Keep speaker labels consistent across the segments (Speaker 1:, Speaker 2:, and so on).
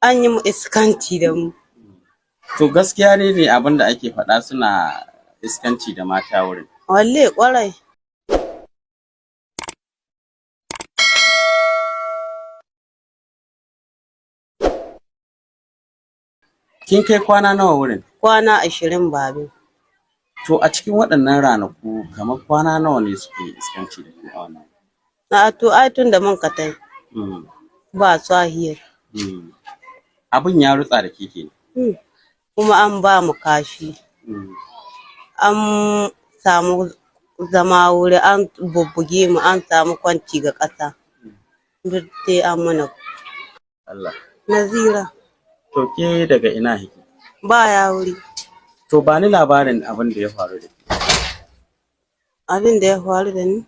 Speaker 1: An yi mu iskanci da mu.
Speaker 2: To gaskiya ne abin da ake faɗa suna iskanci da mata wurin.
Speaker 1: Walle ƙwarai.
Speaker 2: Kin kai kwana nawa wurin?
Speaker 1: Kwana 20 babe.
Speaker 2: To a cikin waɗannan ranaku kamar kwana nawa ne suke iskanci da ke a wannan?
Speaker 1: To ai tun da mun ka tai ba swahiyar.
Speaker 2: Abin ya rutsa da ke kenan.
Speaker 1: Kuma an ba mu kashi. An samu zama wuri, an bubbuge mu, an samu kwanci ga ƙasa. Duk dai an mana.
Speaker 2: Allah.
Speaker 1: Nazira.
Speaker 2: To ke daga ina kike?
Speaker 1: Ba ya wuri.
Speaker 2: To ba ni labarin abin da ya faru da ke.
Speaker 1: Abin da ya faru da ni?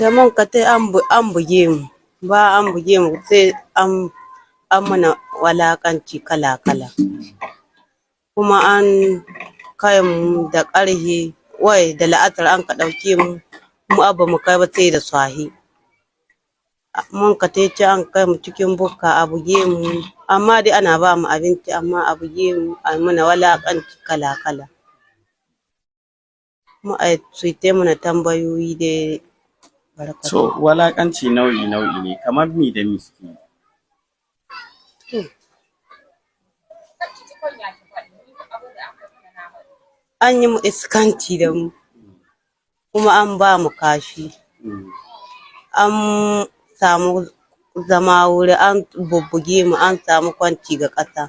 Speaker 1: Da mun ka tai an buge mu. Ba an buge mu sai an mana walakanci kala-kala. Kuma an kai mu da ƙarhe da la'asar an ka ɗauke mu. Mu abba mu kai ba sai da swahi. Mun ka tai can an kai mu cikin bukka a buge mu. Amma dai ana ba mu abinci amma a buge mu a mana walakanci kala-kala. Mu ai su tai mana tambayoyi dai.
Speaker 2: So walakanci nau'i ne kamar mi da mi suke yi.
Speaker 1: An yi mu iskanci da mu. Kuma an ba mu kashi. An samu zama wuri, an bubbuge mu, an samu kwanci ga ƙasa.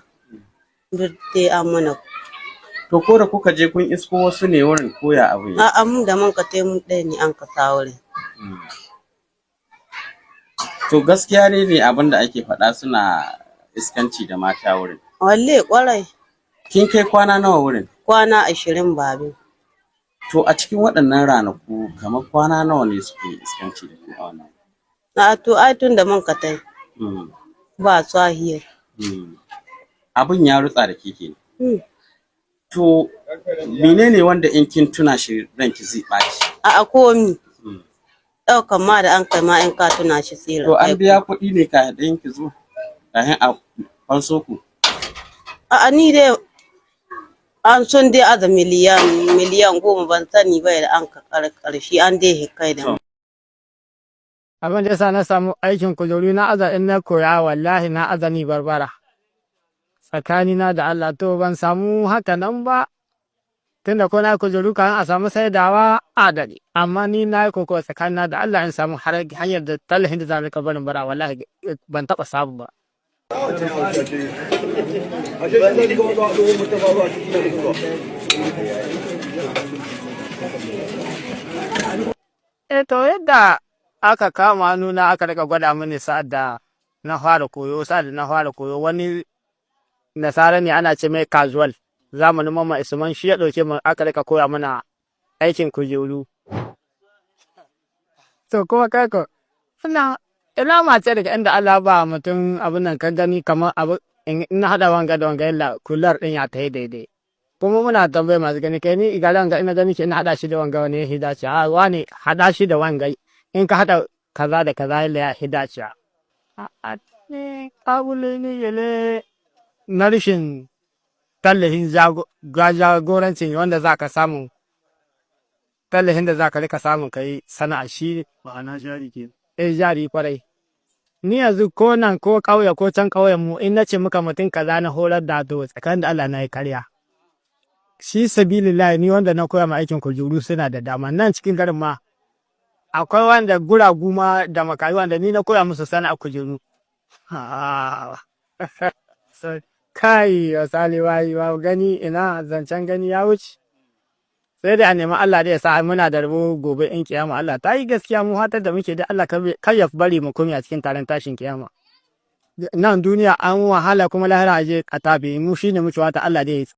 Speaker 1: Duk dai an mana.
Speaker 2: To ko da kuka je kun isko wasu ne wurin koya abu ne?
Speaker 1: A'a mu da mun ka tai mu ɗaya ne an ka sa wurin.
Speaker 2: To gaskiya ne abin da ake faɗa suna iskanci da mata wurin.
Speaker 1: Walle ƙwarai.
Speaker 2: Kin kai kwana nawa wurin?
Speaker 1: Kwana 20 babe.
Speaker 2: To a cikin waɗannan ranaku kamar kwana nawa ne suke iskanci da ke a wannan?
Speaker 1: To ai tun da mun ka tai ba swahiyar.
Speaker 2: Abin ya rutsa da ke kenan. To menene wanda in kin tuna shi ranki zai ɓaci?
Speaker 1: A'a komi. Ɗaukan ma da an kai ma in ka tuna shi tsira.
Speaker 2: To an biya kuɗi ne kafin ki zo? Kafin a fanso ku?
Speaker 1: A'a ni dai an sun dai aza miliyan 10 ban sani ba da an ka ƙarshe an dai hikai da mu.
Speaker 3: Abin da yasa na samu aikin kujeru na aza in na koya wallahi na aza ni barbara. Tsakanina da Allah to ban samu haka nan ba. Tunda ko na kujeru kan a samu saidawa adali. Amma ni na yi koko tsakanina da Allah in samu hanyar da tallahin da za ka barin bara wallahi ban taɓa samu ba. To yadda aka kama nuna aka rika gwada mini sa'ad da na fara koyo wani nasara ne ana ce mai casual zamanin mama isman shi ya ɗauke mu aka rika koya mana aikin kujeru. To kuma kako ina mace daga inda Allah ba mutum abin nan ka gani kamar abu in na hada wanga da wanga yalla kular din ya tayi daidai. Kuma muna tambaye masu gani kai ni igalan ga ina gani ke ina hada shi da wanga wani ya hidace a wani hada shi da wanga in ka hada kaza da kaza yalla ya hidace a ne kabule ne yele na rashin tallahin jagorancin wanda za ka samu tallahin da za ka rika samun kai sana'a shi ma'ana jari ke jari kwarai ni yanzu ko nan ko ƙauye ko can ƙauyen mu in nace muka mutum kaza na horar da to tsakanin da Allah na yi karya shi sabilillahi ni wanda na koya ma aikin kujeru suna da dama nan cikin garin ma akwai wanda guragu ma da makayi wanda ni na koya musu sana'a kujeru kai wasali wayi wa gani ina zancen gani ya wuce sai dai a nemi Allah da ya sa muna da rabo gobe in kiyama Allah ta yi gaskiya mu hatar da muke da Allah kar ya bari mu komi a cikin taron tashin kiyama nan duniya an wahala kuma lahira aje katabe mu shine muke wata Allah da ya